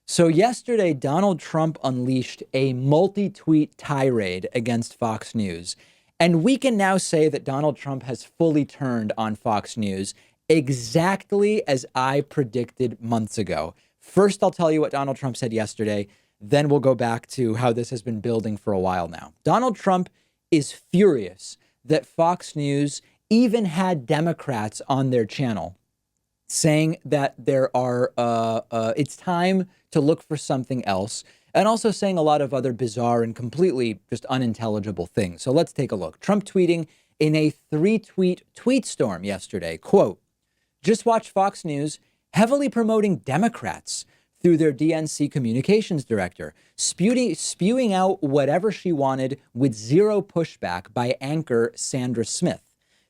So yesterday, Donald Trump unleashed a multi-tweet tirade against Fox News. And we can now say that Donald Trump has fully turned on Fox News exactly as I predicted months ago. First, I'll tell you what Donald Trump said yesterday. Then we'll go back to how this has been building for a while now. Donald Trump is furious that Fox News even had Democrats on their channel saying that it's time to look for something else, and also saying a lot of other bizarre and completely just unintelligible things. So let's take a look. Trump tweeting in a 3-tweet tweet storm yesterday, quote, "Just watch Fox News heavily promoting Democrats through their DNC communications director, spewing out whatever she wanted with zero pushback by anchor Sandra Smith.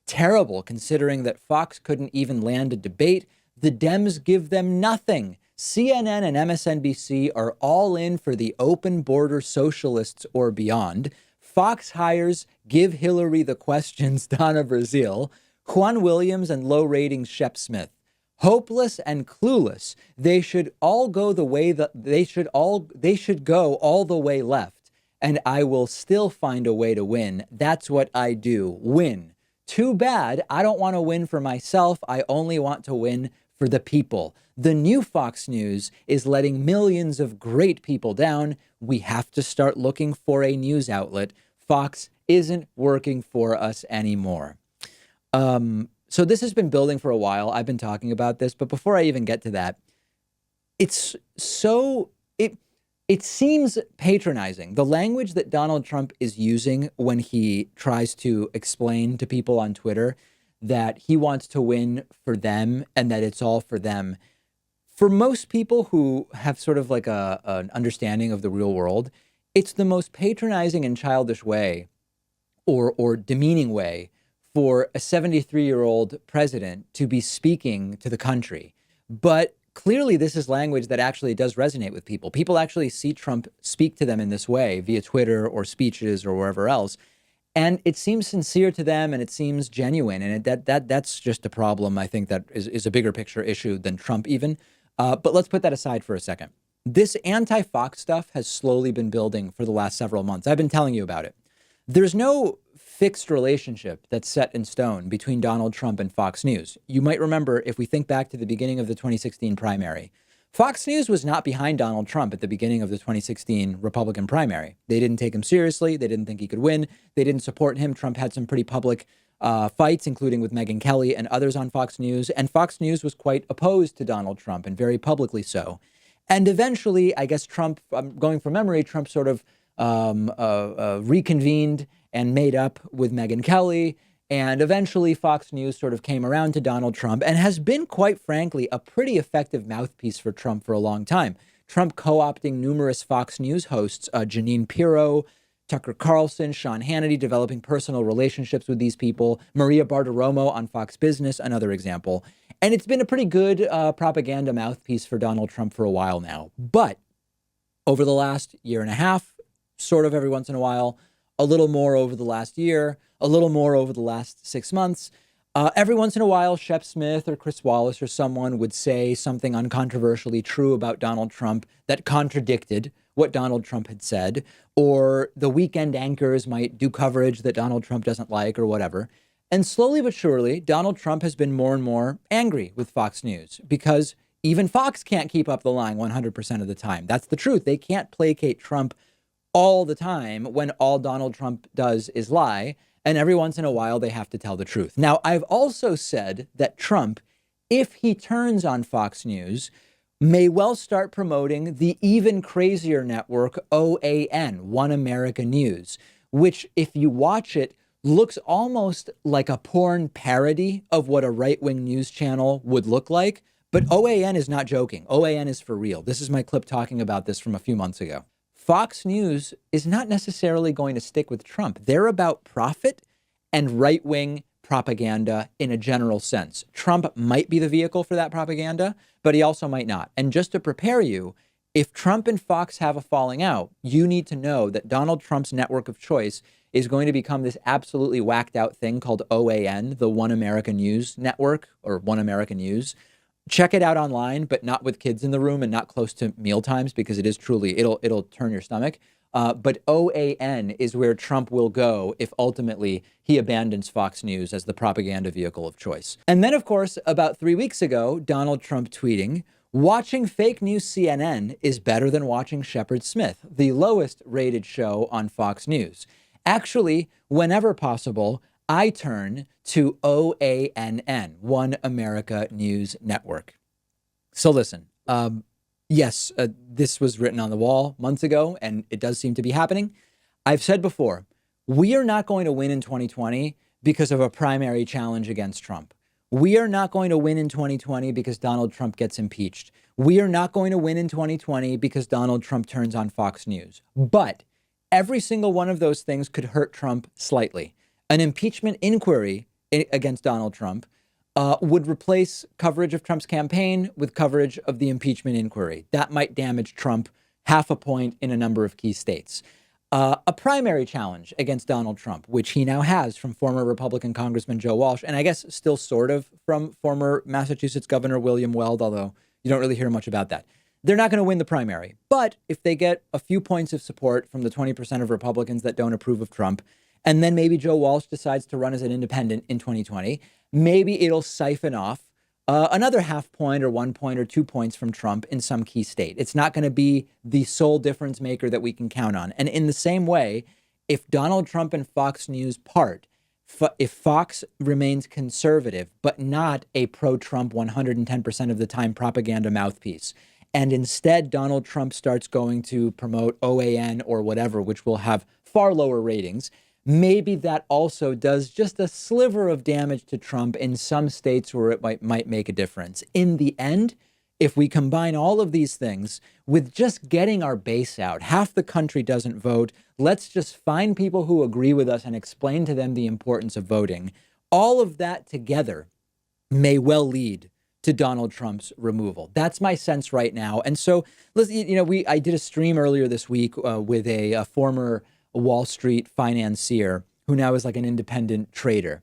Terrible, considering that Fox couldn't even land a debate. The Dems give them nothing. CNN and MSNBC are all in for the open border socialists or beyond. Fox hires Give Hillary the Questions Donna Brazile, Juan Williams and low ratings Shep Smith. Hopeless and clueless. They should all go the way that they should go all the way left. And I will still find a way to win. That's what I do. Win. Too bad. I don't want to win for myself. I only want to win for the people. The new Fox News is letting millions of great people down. We have to start looking for a news outlet. Fox isn't working for us anymore." So this has been building for a while. I've been talking about this, but before I even get to that, it's so it seems patronizing. The language that Donald Trump is using when he tries to explain to people on Twitter that he wants to win for them and that it's all for them. For most people who have sort of like an understanding of the real world, it's the most patronizing and childish way or demeaning way for a 73-year-old president to be speaking to the country. But clearly, this is language that actually does resonate with people. People actually see Trump speak to them in this way via Twitter or speeches or wherever else. And it seems sincere to them and it seems genuine. And that's just a problem, I think, that is a bigger picture issue than Trump even. But let's put that aside for a second. This anti-Fox stuff has slowly been building for the last several months. I've been telling you about it. There's no fixed relationship that's set in stone between Donald Trump and Fox News. You might remember, if we think back to the beginning of the 2016 primary, Fox News was not behind Donald Trump at the beginning of the 2016 Republican primary. They didn't take him seriously. They didn't think he could win. They didn't support him. Trump had some pretty public fights, including with Megyn Kelly and others on Fox News. And Fox News was quite opposed to Donald Trump, and very publicly so. And eventually, I guess Trump, I'm going from memory, Trump sort of reconvened and made up with Megyn Kelly. And eventually Fox News sort of came around to Donald Trump and has been, quite frankly, a pretty effective mouthpiece for Trump for a long time. Trump co-opting numerous Fox News hosts, Jeanine Pirro, Tucker Carlson, Sean Hannity, developing personal relationships with these people, Maria Bartiromo on Fox Business, another example. And it's been a pretty good propaganda mouthpiece for Donald Trump for a while now. But over the last year and a half, sort of every once in a while, a little more over the last year, a little more over the last 6 months. Every once in a while, Shep Smith or Chris Wallace or someone would say something uncontroversially true about Donald Trump that contradicted what Donald Trump had said, or the weekend anchors might do coverage that Donald Trump doesn't like or whatever. And slowly but surely, Donald Trump has been more and more angry with Fox News because even Fox can't keep up the line 100% of the time. That's the truth. They can't placate Trump all the time when all Donald Trump does is lie. And every once in a while, they have to tell the truth. Now, I've also said that Trump, if he turns on Fox News, may well start promoting the even crazier network OAN, One America News, which, if you watch it, looks almost like a porn parody of what a right-wing news channel would look like. But OAN is not joking. OAN is for real. This is my clip talking about this from a few months ago. Fox News is not necessarily going to stick with Trump. They're about profit and right-wing propaganda in a general sense. Trump might be the vehicle for that propaganda, but he also might not. And just to prepare you, if Trump and Fox have a falling out, you need to know that Donald Trump's network of choice is going to become this absolutely whacked out thing called OAN, the One America News Network, or One America News. Check it out online, but not with kids in the room and not close to meal times, because it is truly, it'll turn your stomach. But OAN is where Trump will go if ultimately he abandons Fox News as the propaganda vehicle of choice. And then, of course, about 3 weeks ago, Donald Trump tweeting, "Watching fake news CNN is better than watching Shepard Smith, the lowest rated show on Fox News. Actually, whenever possible, I turn to OANN, One America News Network." So listen, yes, this was written on the wall months ago, and it does seem to be happening. I've said before, we are not going to win in 2020 because of a primary challenge against Trump. We are not going to win in 2020 because Donald Trump gets impeached. We are not going to win in 2020 because Donald Trump turns on Fox News. But every single one of those things could hurt Trump slightly. An impeachment inquiry against Donald Trump would replace coverage of Trump's campaign with coverage of the impeachment inquiry. That might damage Trump half a point in a number of key states. A primary challenge against Donald Trump, which he now has from former Republican Congressman Joe Walsh, and I guess still sort of from former Massachusetts Governor William Weld, although you don't really hear much about that. They're not going to win the primary. But if they get a few points of support from the 20% of Republicans that don't approve of Trump, and then maybe Joe Walsh decides to run as an independent in 2020, maybe it'll siphon off another half point or 1 point or 2 points from Trump in some key state. It's not going to be the sole difference maker that we can count on. And in the same way, if Donald Trump and Fox News part, if Fox remains conservative, but not a pro-Trump 110% of the time propaganda mouthpiece, and instead Donald Trump starts going to promote OAN or whatever, which will have far lower ratings, maybe that also does just a sliver of damage to Trump in some states where it might make a difference. In the end, if we combine all of these things with just getting our base out, half the country doesn't vote. Let's just find people who agree with us and explain to them the importance of voting. All of that together may well lead to Donald Trump's removal. That's my sense right now. And so, listen, I did a stream earlier this week with a former Wall Street financier who now is like an independent trader.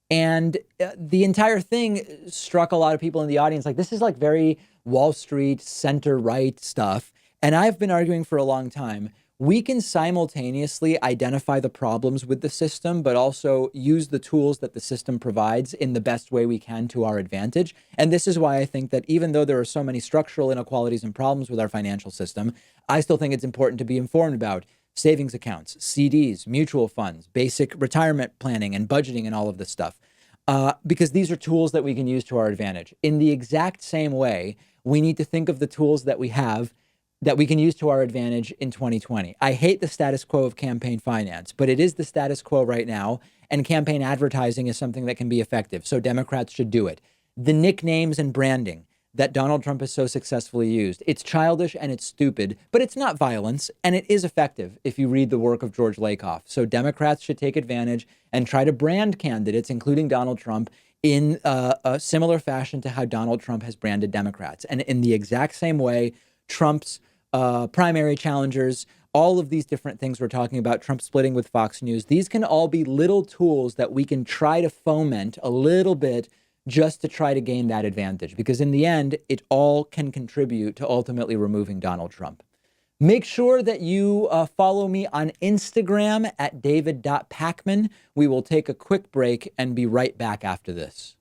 And the entire thing struck a lot of people in the audience. Like, this is like very Wall Street center right stuff. And I've been arguing for a long time. We can simultaneously identify the problems with the system, but also use the tools that the system provides in the best way we can to our advantage. And this is why I think that even though there are so many structural inequalities and problems with our financial system, I still think it's important to be informed about savings accounts, CDs, mutual funds, basic retirement planning and budgeting and all of this stuff, because these are tools that we can use to our advantage. In the exact same way, we need to think of the tools that we have that we can use to our advantage in 2020. I hate the status quo of campaign finance, but it is the status quo right now, and campaign advertising is something that can be effective, so Democrats should do it. The nicknames and branding that Donald Trump has so successfully used. It's childish and it's stupid, but it's not violence, and it is effective if you read the work of George Lakoff. So Democrats should take advantage and try to brand candidates, including Donald Trump, in a similar fashion to how Donald Trump has branded Democrats. And in the exact same way, Trump's primary challengers, all of these different things we're talking about, Trump splitting with Fox News, these can all be little tools that we can try to foment a little bit just to try to gain that advantage, because in the end, it all can contribute to ultimately removing Donald Trump. Make sure that you follow me on Instagram at david.pakman. We will take a quick break and be right back after this.